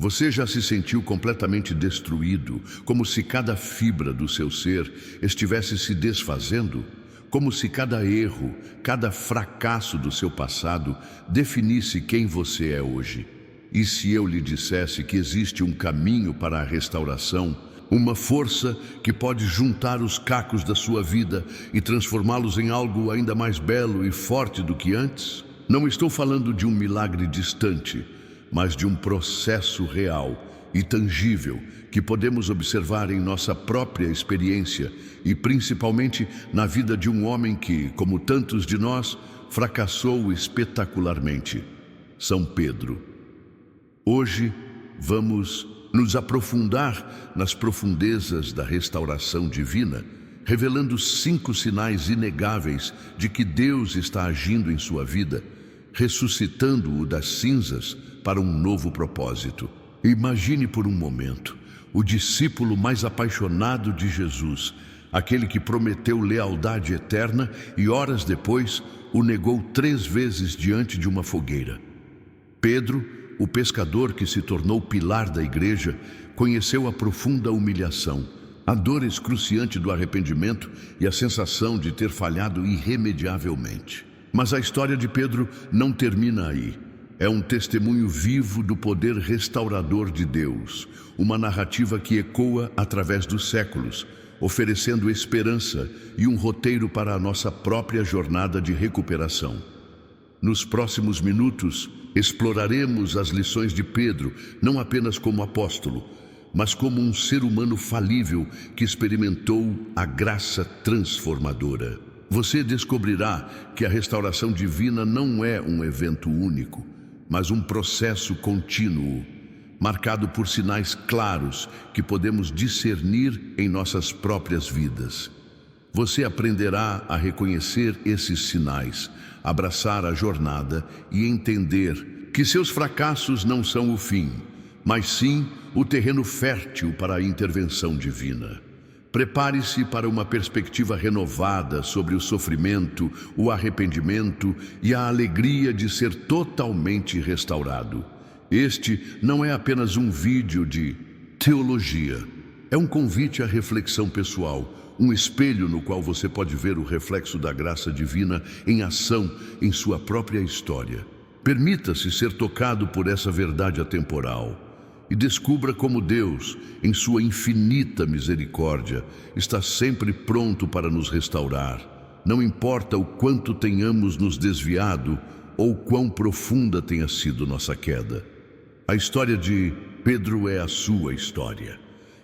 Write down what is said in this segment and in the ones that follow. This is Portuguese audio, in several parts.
Você já se sentiu completamente destruído, como se cada fibra do seu ser estivesse se desfazendo? Como se cada erro, cada fracasso do seu passado definisse quem você é hoje? E se eu lhe dissesse que existe um caminho para a restauração, uma força que pode juntar os cacos da sua vida e transformá-los em algo ainda mais belo e forte do que antes? Não estou falando de um milagre distante, mas de um processo real e tangível que podemos observar em nossa própria experiência e principalmente na vida de um homem que, como tantos de nós, fracassou espetacularmente: São Pedro. Hoje vamos nos aprofundar nas profundezas da restauração divina, revelando 5 sinais inegáveis de que Deus está agindo em sua vida, ressuscitando-o das cinzas para um novo propósito. Imagine por um momento o discípulo mais apaixonado de Jesus, aquele que prometeu lealdade eterna e horas depois o negou 3 vezes diante de uma fogueira. Pedro, o pescador que se tornou pilar da igreja, conheceu a profunda humilhação, a dor excruciante do arrependimento e a sensação de ter falhado irremediavelmente. Mas a história de Pedro não termina aí. É um testemunho vivo do poder restaurador de Deus, uma narrativa que ecoa através dos séculos, oferecendo esperança e um roteiro para a nossa própria jornada de recuperação. Nos próximos minutos, exploraremos as lições de Pedro, não apenas como apóstolo, mas como um ser humano falível que experimentou a graça transformadora. Você descobrirá que a restauração divina não é um evento único, mas um processo contínuo, marcado por sinais claros que podemos discernir em nossas próprias vidas. Você aprenderá a reconhecer esses sinais, abraçar a jornada e entender que seus fracassos não são o fim, mas sim o terreno fértil para a intervenção divina. Prepare-se para uma perspectiva renovada sobre o sofrimento, o arrependimento e a alegria de ser totalmente restaurado. Este não é apenas um vídeo de teologia. É um convite à reflexão pessoal, um espelho no qual você pode ver o reflexo da graça divina em ação em sua própria história. Permita-se ser tocado por essa verdade atemporal e descubra como Deus, em sua infinita misericórdia, está sempre pronto para nos restaurar. Não importa o quanto tenhamos nos desviado ou quão profunda tenha sido nossa queda. A história de Pedro é a sua história,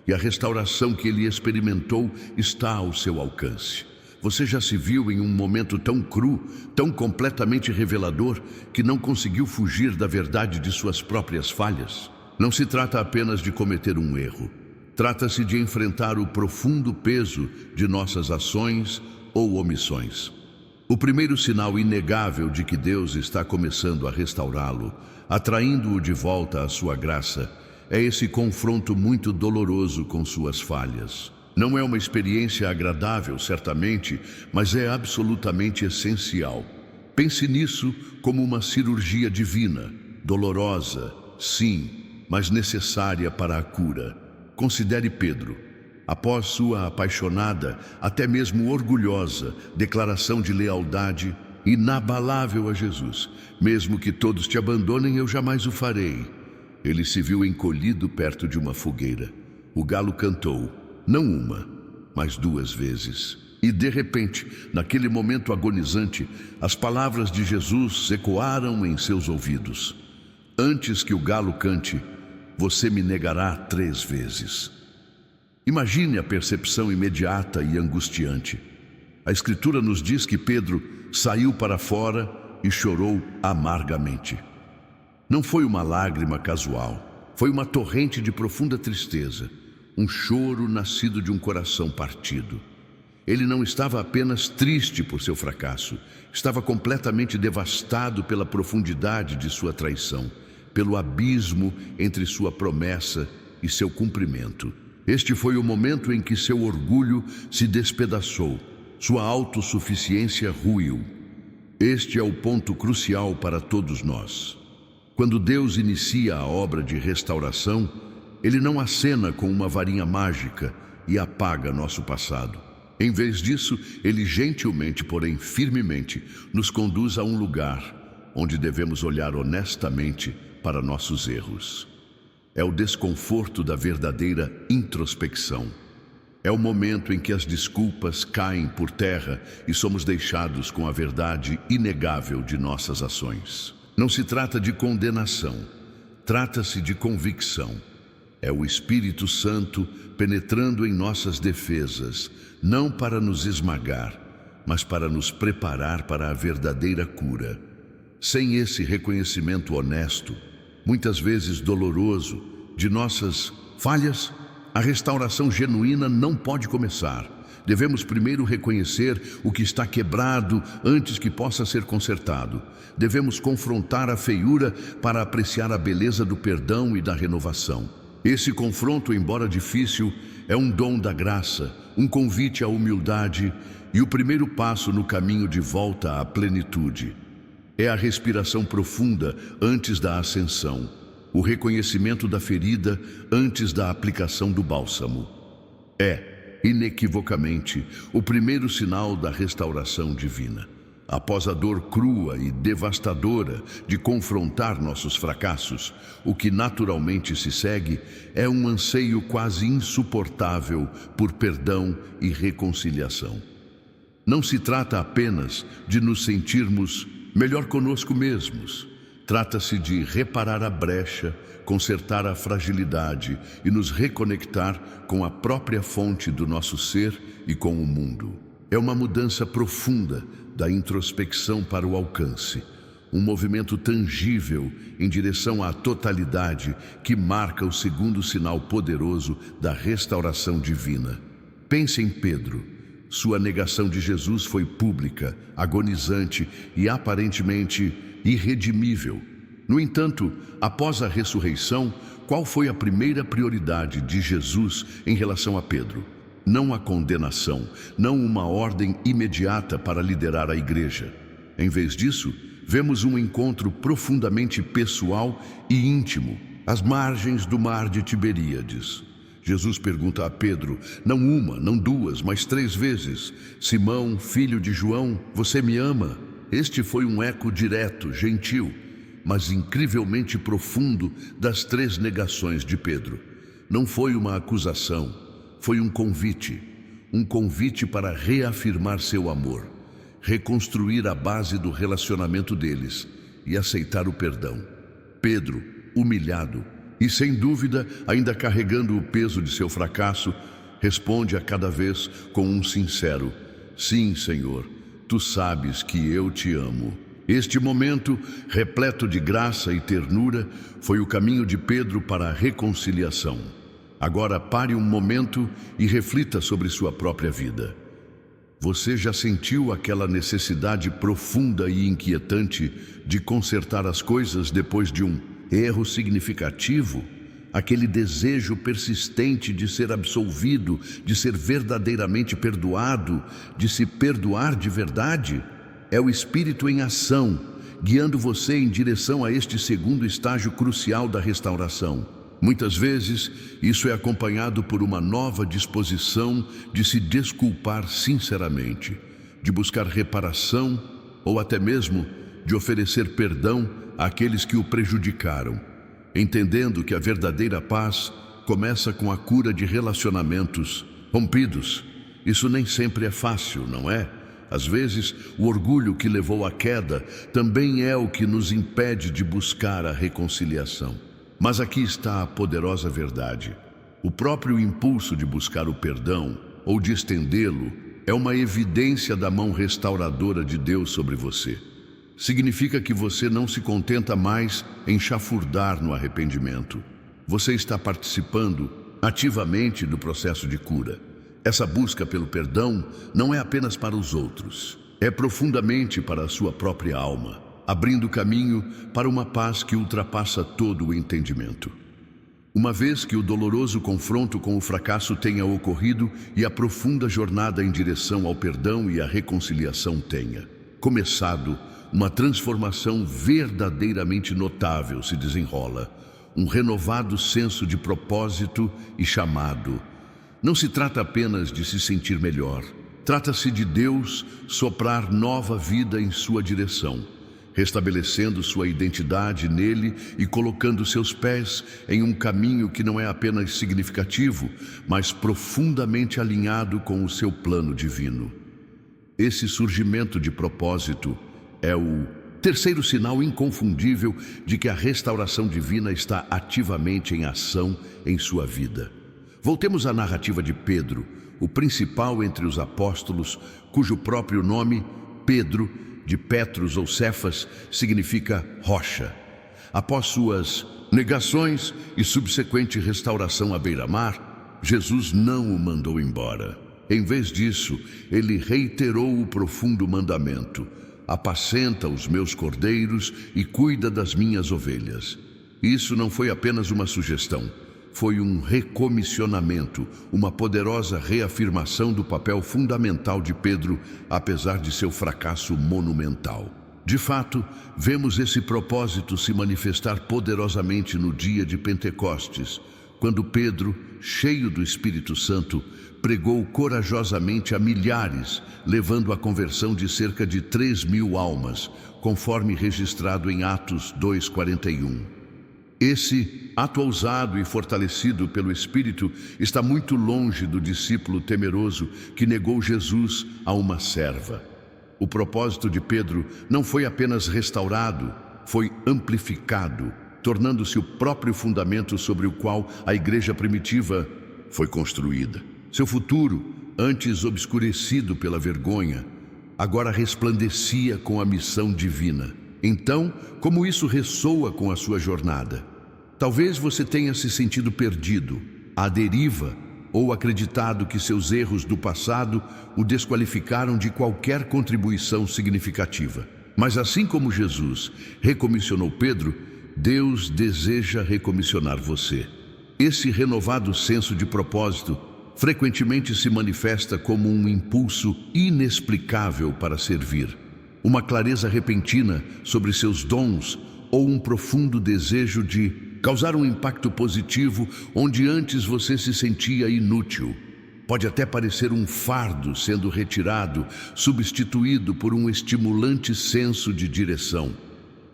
e a restauração que ele experimentou está ao seu alcance. Você já se viu em um momento tão cru, tão completamente revelador, que não conseguiu fugir da verdade de suas próprias falhas? Não se trata apenas de cometer um erro. Trata-se de enfrentar o profundo peso de nossas ações ou omissões. O primeiro sinal inegável de que Deus está começando a restaurá-lo, atraindo-o de volta à sua graça, é esse confronto muito doloroso com suas falhas. Não é uma experiência agradável, certamente, mas é absolutamente essencial. Pense nisso como uma cirurgia divina, dolorosa, sim, mas necessária para a cura. Considere Pedro. Após sua apaixonada, até mesmo orgulhosa, declaração de lealdade inabalável a Jesus: mesmo que todos te abandonem, eu jamais o farei. Ele se viu encolhido perto de uma fogueira. O galo cantou, não uma, mas 2 vezes. E de repente, naquele momento agonizante, as palavras de Jesus ecoaram em seus ouvidos: antes que o galo cante, você me negará 3 vezes. Imagine a percepção imediata e angustiante. A Escritura nos diz que Pedro saiu para fora e chorou amargamente. Não foi uma lágrima casual, foi uma torrente de profunda tristeza, um choro nascido de um coração partido. Ele não estava apenas triste por seu fracasso, estava completamente devastado pela profundidade de sua traição, pelo abismo entre sua promessa e seu cumprimento. Este foi o momento em que seu orgulho se despedaçou, sua autossuficiência ruiu. Este é o ponto crucial para todos nós. Quando Deus inicia a obra de restauração, Ele não acena com uma varinha mágica e apaga nosso passado. Em vez disso, Ele gentilmente, porém firmemente, nos conduz a um lugar onde devemos olhar honestamente para nossos erros. É o desconforto da verdadeira introspecção. É o momento em que as desculpas caem por terra e somos deixados com a verdade inegável de nossas ações. Não se trata de condenação, trata-se de convicção. É o Espírito Santo penetrando em nossas defesas, não para nos esmagar, mas para nos preparar para a verdadeira cura. Sem esse reconhecimento honesto, muitas vezes doloroso, de nossas falhas, a restauração genuína não pode começar. Devemos primeiro reconhecer o que está quebrado antes que possa ser consertado. Devemos confrontar a feiura para apreciar a beleza do perdão e da renovação. Esse confronto, embora difícil, é um dom da graça, um convite à humildade e o primeiro passo no caminho de volta à plenitude. É a respiração profunda antes da ascensão, o reconhecimento da ferida antes da aplicação do bálsamo. É, inequivocamente, o primeiro sinal da restauração divina. Após a dor crua e devastadora de confrontar nossos fracassos, o que naturalmente se segue é um anseio quase insuportável por perdão e reconciliação. Não se trata apenas de nos sentirmos melhor conosco mesmos. Trata-se de reparar a brecha, consertar a fragilidade e nos reconectar com a própria fonte do nosso ser e com o mundo. É uma mudança profunda da introspecção para o alcance, um movimento tangível em direção à totalidade que marca o segundo sinal poderoso da restauração divina. Pense em Pedro. Sua negação de Jesus foi pública, agonizante e aparentemente irredimível. No entanto, após a ressurreição, qual foi a primeira prioridade de Jesus em relação a Pedro? Não a condenação, não uma ordem imediata para liderar a igreja. Em vez disso, vemos um encontro profundamente pessoal e íntimo, às margens do mar de Tiberíades. Jesus pergunta a Pedro, não uma, não duas, mas 3 vezes: Simão, filho de João, você me ama? Este foi um eco direto, gentil, mas incrivelmente profundo das 3 negações de Pedro. Não foi uma acusação, foi um convite para reafirmar seu amor, reconstruir a base do relacionamento deles e aceitar o perdão. Pedro, humilhado e sem dúvida ainda carregando o peso de seu fracasso, responde a cada vez com um sincero: sim, Senhor, tu sabes que eu te amo. Este momento, repleto de graça e ternura, foi o caminho de Pedro para a reconciliação. Agora pare um momento e reflita sobre sua própria vida. Você já sentiu aquela necessidade profunda e inquietante de consertar as coisas depois de um erro significativo? Aquele desejo persistente de ser absolvido, de ser verdadeiramente perdoado, de se perdoar de verdade? É o Espírito em ação, guiando você em direção a este segundo estágio crucial da restauração. Muitas vezes, isso é acompanhado por uma nova disposição de se desculpar sinceramente, de buscar reparação ou até mesmo de oferecer perdão àqueles que o prejudicaram, entendendo que a verdadeira paz começa com a cura de relacionamentos rompidos. Isso nem sempre é fácil, não é? Às vezes, o orgulho que levou à queda também é o que nos impede de buscar a reconciliação. Mas aqui está a poderosa verdade. O próprio impulso de buscar o perdão ou de estendê-lo é uma evidência da mão restauradora de Deus sobre você. Significa que você não se contenta mais em chafurdar no arrependimento. Você está participando ativamente do processo de cura. Essa busca pelo perdão não é apenas para os outros, é profundamente para a sua própria alma, abrindo caminho para uma paz que ultrapassa todo o entendimento. Uma vez que o doloroso confronto com o fracasso tenha ocorrido e a profunda jornada em direção ao perdão e à reconciliação tenha, começado, uma transformação verdadeiramente notável se desenrola. Um renovado senso de propósito e chamado. Não se trata apenas de se sentir melhor. Trata-se de Deus soprar nova vida em sua direção, restabelecendo sua identidade nele e colocando seus pés em um caminho que não é apenas significativo, mas profundamente alinhado com o seu plano divino. Esse surgimento de propósito é o terceiro sinal inconfundível de que a restauração divina está ativamente em ação em sua vida. Voltemos à narrativa de Pedro, o principal entre os apóstolos, cujo próprio nome, Pedro, de Petros ou Cefas, significa rocha. Após suas negações e subsequente restauração à beira-mar, Jesus não o mandou embora. Em vez disso, ele reiterou o profundo mandamento: apacenta os meus cordeiros e cuida das minhas ovelhas. Isso não foi apenas uma sugestão, foi um recomissionamento, uma poderosa reafirmação do papel fundamental de Pedro, apesar de seu fracasso monumental. De fato, vemos esse propósito se manifestar poderosamente no dia de Pentecostes, quando Pedro, cheio do Espírito Santo, pregou corajosamente a milhares, levando à conversão de cerca de 3.000 almas, conforme registrado em Atos 2:41. Esse ato ousado e fortalecido pelo Espírito está muito longe do discípulo temeroso que negou Jesus a uma serva. O propósito de Pedro não foi apenas restaurado, foi amplificado, tornando-se o próprio fundamento sobre o qual a igreja primitiva foi construída. Seu futuro, antes obscurecido pela vergonha, agora resplandecia com a missão divina. Então, como isso ressoa com a sua jornada? Talvez você tenha se sentido perdido, à deriva, ou acreditado que seus erros do passado o desqualificaram de qualquer contribuição significativa. Mas assim como Jesus recomissionou Pedro, Deus deseja recomissionar você. Esse renovado senso de propósito frequentemente se manifesta como um impulso inexplicável para servir, uma clareza repentina sobre seus dons ou um profundo desejo de causar um impacto positivo onde antes você se sentia inútil. Pode até parecer um fardo sendo retirado, substituído por um estimulante senso de direção.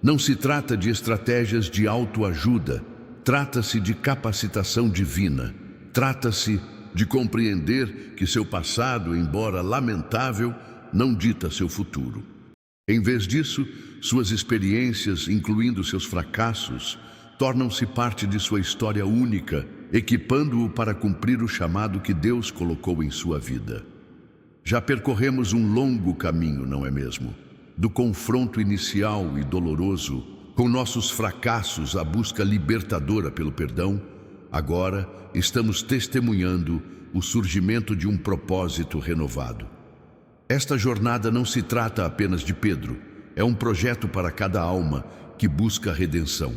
Não se trata de estratégias de autoajuda, trata-se de capacitação divina, trata-se de compreender que seu passado, embora lamentável, não dita seu futuro. Em vez disso, suas experiências, incluindo seus fracassos, tornam-se parte de sua história única, equipando-o para cumprir o chamado que Deus colocou em sua vida. Já percorremos um longo caminho, não é mesmo? Do confronto inicial e doloroso, com nossos fracassos à busca libertadora pelo perdão, agora estamos testemunhando o surgimento de um propósito renovado. Esta jornada não se trata apenas de Pedro, é um projeto para cada alma que busca a redenção.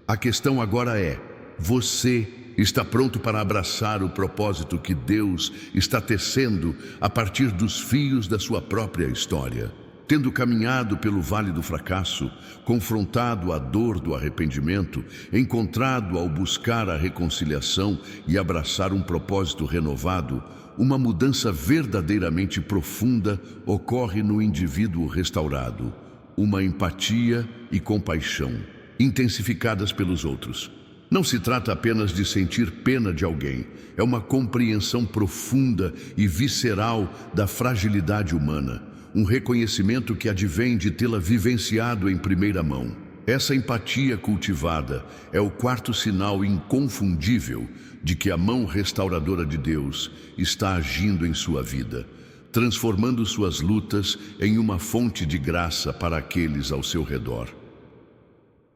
A questão agora é: você está pronto para abraçar o propósito que Deus está tecendo a partir dos fios da sua própria história? Tendo caminhado pelo vale do fracasso, confrontado a dor do arrependimento, encontrado ao buscar a reconciliação e abraçar um propósito renovado, uma mudança verdadeiramente profunda ocorre no indivíduo restaurado, uma empatia e compaixão, intensificadas pelos outros. Não se trata apenas de sentir pena de alguém, é uma compreensão profunda e visceral da fragilidade humana, um reconhecimento que advém de tê-la vivenciado em primeira mão. Essa empatia cultivada é o quarto sinal inconfundível de que a mão restauradora de Deus está agindo em sua vida, transformando suas lutas em uma fonte de graça para aqueles ao seu redor.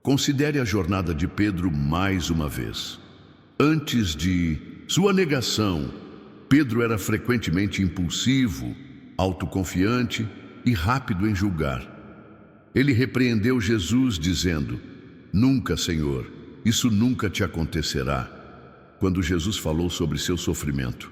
Considere a jornada de Pedro mais uma vez. Antes de sua negação, Pedro era frequentemente impulsivo, autoconfiante e rápido em julgar. Ele repreendeu Jesus dizendo: "Nunca, Senhor, isso nunca te acontecerá", quando Jesus falou sobre seu sofrimento.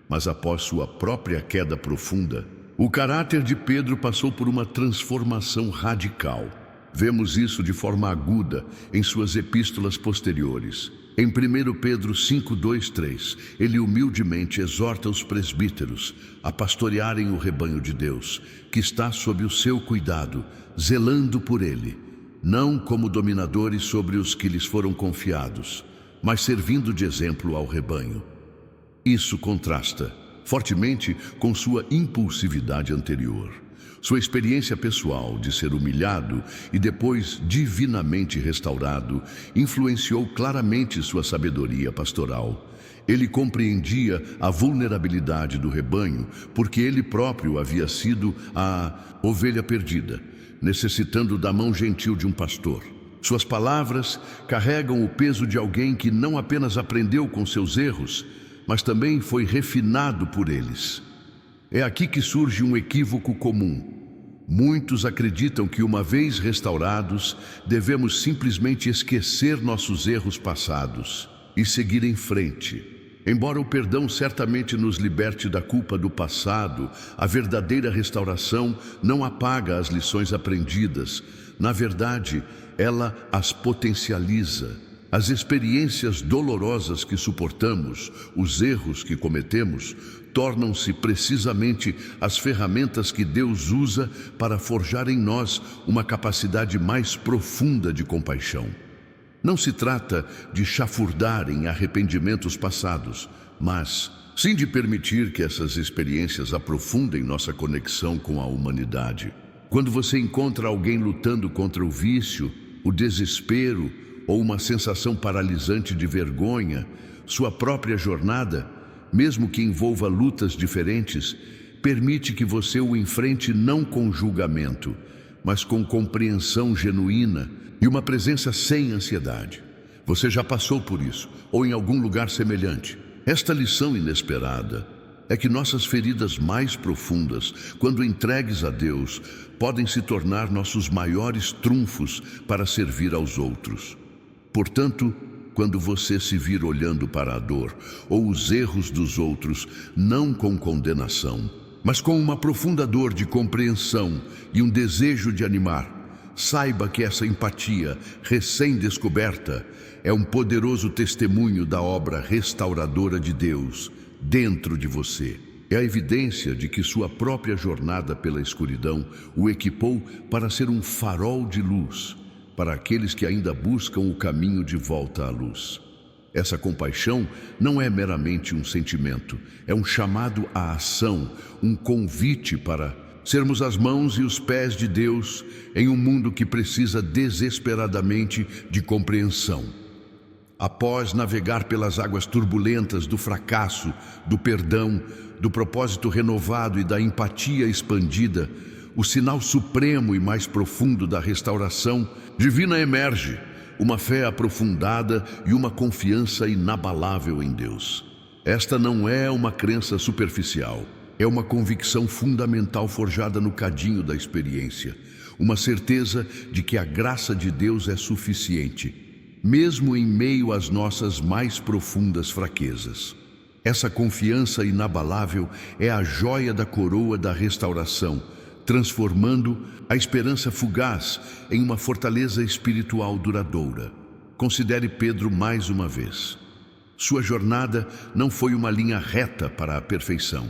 Mas após sua própria queda profunda, O caráter de Pedro passou por uma transformação radical. Vemos isso de forma aguda em suas epístolas posteriores. Em 1 Pedro 5, 2, 3, ele humildemente exorta os presbíteros a pastorearem o rebanho de Deus, que está sob o seu cuidado, zelando por ele, não como dominadores sobre os que lhes foram confiados, mas servindo de exemplo ao rebanho. Isso contrasta fortemente com sua impulsividade anterior. Sua experiência pessoal de ser humilhado e depois divinamente restaurado influenciou claramente sua sabedoria pastoral. Ele compreendia a vulnerabilidade do rebanho porque ele próprio havia sido a ovelha perdida, necessitando da mão gentil de um pastor. Suas palavras carregam o peso de alguém que não apenas aprendeu com seus erros, mas também foi refinado por eles. É aqui que surge um equívoco comum. Muitos acreditam que, uma vez restaurados, devemos simplesmente esquecer nossos erros passados e seguir em frente. Embora o perdão certamente nos liberte da culpa do passado, a verdadeira restauração não apaga as lições aprendidas. Na verdade, ela as potencializa. As experiências dolorosas que suportamos, os erros que cometemos, tornam-se precisamente as ferramentas que Deus usa para forjar em nós uma capacidade mais profunda de compaixão. Não se trata de chafurdar em arrependimentos passados, mas sim de permitir que essas experiências aprofundem nossa conexão com a humanidade. Quando você encontra alguém lutando contra o vício, o desespero, ou uma sensação paralisante de vergonha, sua própria jornada, mesmo que envolva lutas diferentes, permite que você o enfrente não com julgamento, mas com compreensão genuína e uma presença sem ansiedade. Você já passou por isso, ou em algum lugar semelhante. Esta lição inesperada é que nossas feridas mais profundas, quando entregues a Deus, podem se tornar nossos maiores trunfos para servir aos outros. Portanto, quando você se vir olhando para a dor ou os erros dos outros, não com condenação, mas com uma profunda dor de compreensão e um desejo de animar, saiba que essa empatia recém-descoberta é um poderoso testemunho da obra restauradora de Deus dentro de você. É a evidência de que sua própria jornada pela escuridão o equipou para ser um farol de luz para aqueles que ainda buscam o caminho de volta à luz. Essa compaixão não é meramente um sentimento, é um chamado à ação, um convite para sermos as mãos e os pés de Deus em um mundo que precisa desesperadamente de compreensão. Após navegar pelas águas turbulentas do fracasso, do perdão, do propósito renovado e da empatia expandida, o sinal supremo e mais profundo da restauração divina emerge, uma fé aprofundada e uma confiança inabalável em Deus. Esta não é uma crença superficial, é uma convicção fundamental forjada no cadinho da experiência, uma certeza de que a graça de Deus é suficiente, mesmo em meio às nossas mais profundas fraquezas. Essa confiança inabalável é a joia da coroa da restauração, transformando a esperança fugaz em uma fortaleza espiritual duradoura. Considere Pedro mais uma vez. Sua jornada não foi uma linha reta para a perfeição.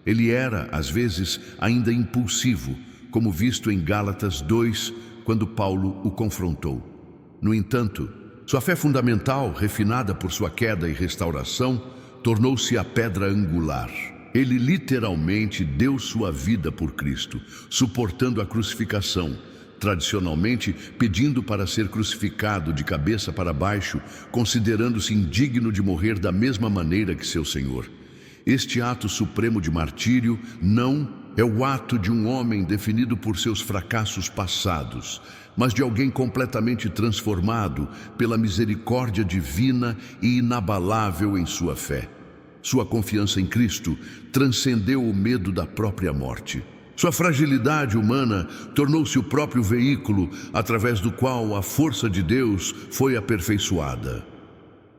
Ele era, às vezes, ainda impulsivo, como visto em Gálatas 2, quando Paulo o confrontou. No entanto, sua fé fundamental, refinada por sua queda e restauração, tornou-se a pedra angular. Ele literalmente deu sua vida por Cristo, suportando a crucificação, tradicionalmente pedindo para ser crucificado de cabeça para baixo, considerando-se indigno de morrer da mesma maneira que seu Senhor. Este ato supremo de martírio não é o ato de um homem definido por seus fracassos passados, mas de alguém completamente transformado pela misericórdia divina e inabalável em sua fé. Sua confiança em Cristo transcendeu o medo da própria morte. Sua fragilidade humana tornou-se o próprio veículo através do qual a força de Deus foi aperfeiçoada.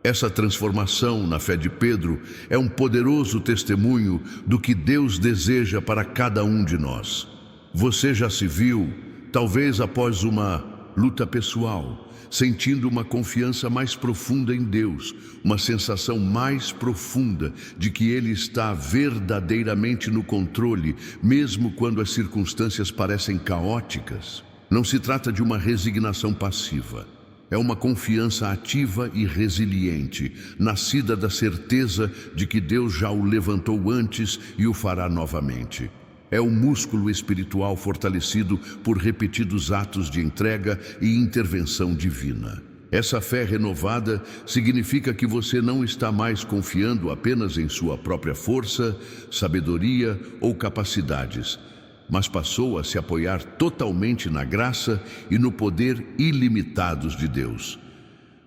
Essa transformação na fé de Pedro é um poderoso testemunho do que Deus deseja para cada um de nós. Você já se viu, talvez após uma luta pessoal, sentindo uma confiança mais profunda em Deus, uma sensação mais profunda de que Ele está verdadeiramente no controle, mesmo quando as circunstâncias parecem caóticas. Não se trata de uma resignação passiva. É uma confiança ativa e resiliente, nascida da certeza de que Deus já o levantou antes e o fará novamente. É um músculo espiritual fortalecido por repetidos atos de entrega e intervenção divina. Essa fé renovada significa que você não está mais confiando apenas em sua própria força, sabedoria ou capacidades, mas passou a se apoiar totalmente na graça e no poder ilimitados de Deus.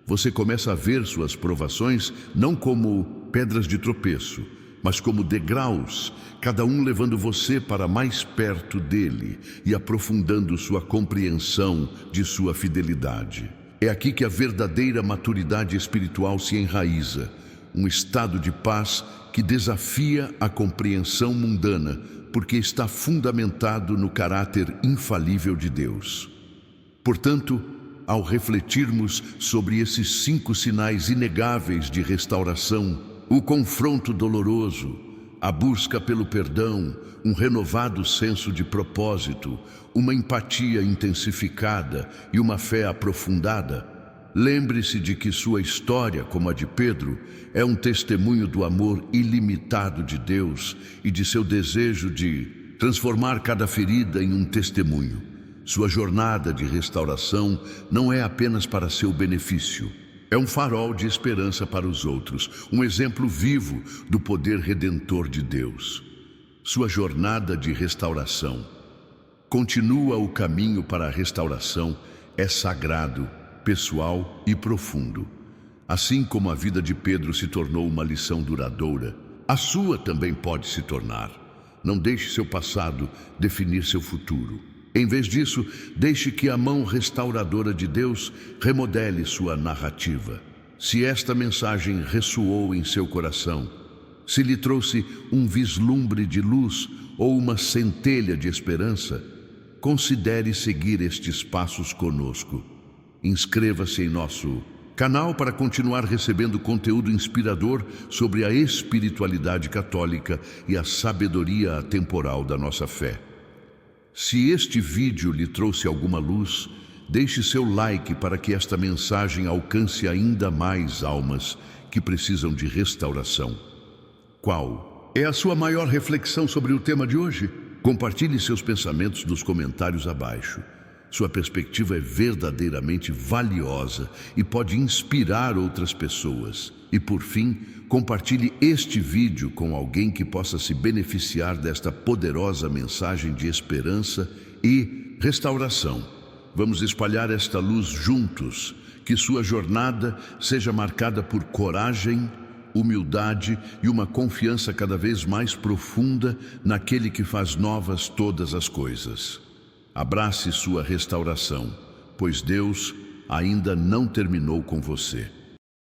Você começa a ver suas provações não como pedras de tropeço, mas como degraus, cada um levando você para mais perto dele e aprofundando sua compreensão de sua fidelidade. É aqui que a verdadeira maturidade espiritual se enraiza, um estado de paz que desafia a compreensão mundana, porque está fundamentado no caráter infalível de Deus. Portanto, ao refletirmos sobre esses 5 sinais inegáveis de restauração, o confronto doloroso, a busca pelo perdão, um renovado senso de propósito, uma empatia intensificada e uma fé aprofundada, lembre-se de que sua história, como a de Pedro, é um testemunho do amor ilimitado de Deus e de seu desejo de transformar cada ferida em um testemunho. Sua jornada de restauração não é apenas para seu benefício. É um farol de esperança para os outros, um exemplo vivo do poder redentor de Deus. Sua jornada de restauração continua o caminho para a restauração, é sagrado, pessoal e profundo. Assim como a vida de Pedro se tornou uma lição duradoura, a sua também pode se tornar. Não deixe seu passado definir seu futuro. Em vez disso, deixe que a mão restauradora de Deus remodele sua narrativa. Se esta mensagem ressoou em seu coração, se lhe trouxe um vislumbre de luz ou uma centelha de esperança, considere seguir estes passos conosco. Inscreva-se em nosso canal para continuar recebendo conteúdo inspirador sobre a espiritualidade católica e a sabedoria atemporal da nossa fé. Se este vídeo lhe trouxe alguma luz, deixe seu like para que esta mensagem alcance ainda mais almas que precisam de restauração. Qual é a sua maior reflexão sobre o tema de hoje? Compartilhe seus pensamentos nos comentários abaixo. Sua perspectiva é verdadeiramente valiosa e pode inspirar outras pessoas. E por fim, compartilhe este vídeo com alguém que possa se beneficiar desta poderosa mensagem de esperança e restauração. Vamos espalhar esta luz juntos, que sua jornada seja marcada por coragem, humildade e uma confiança cada vez mais profunda naquele que faz novas todas as coisas. Abrace sua restauração, pois Deus ainda não terminou com você.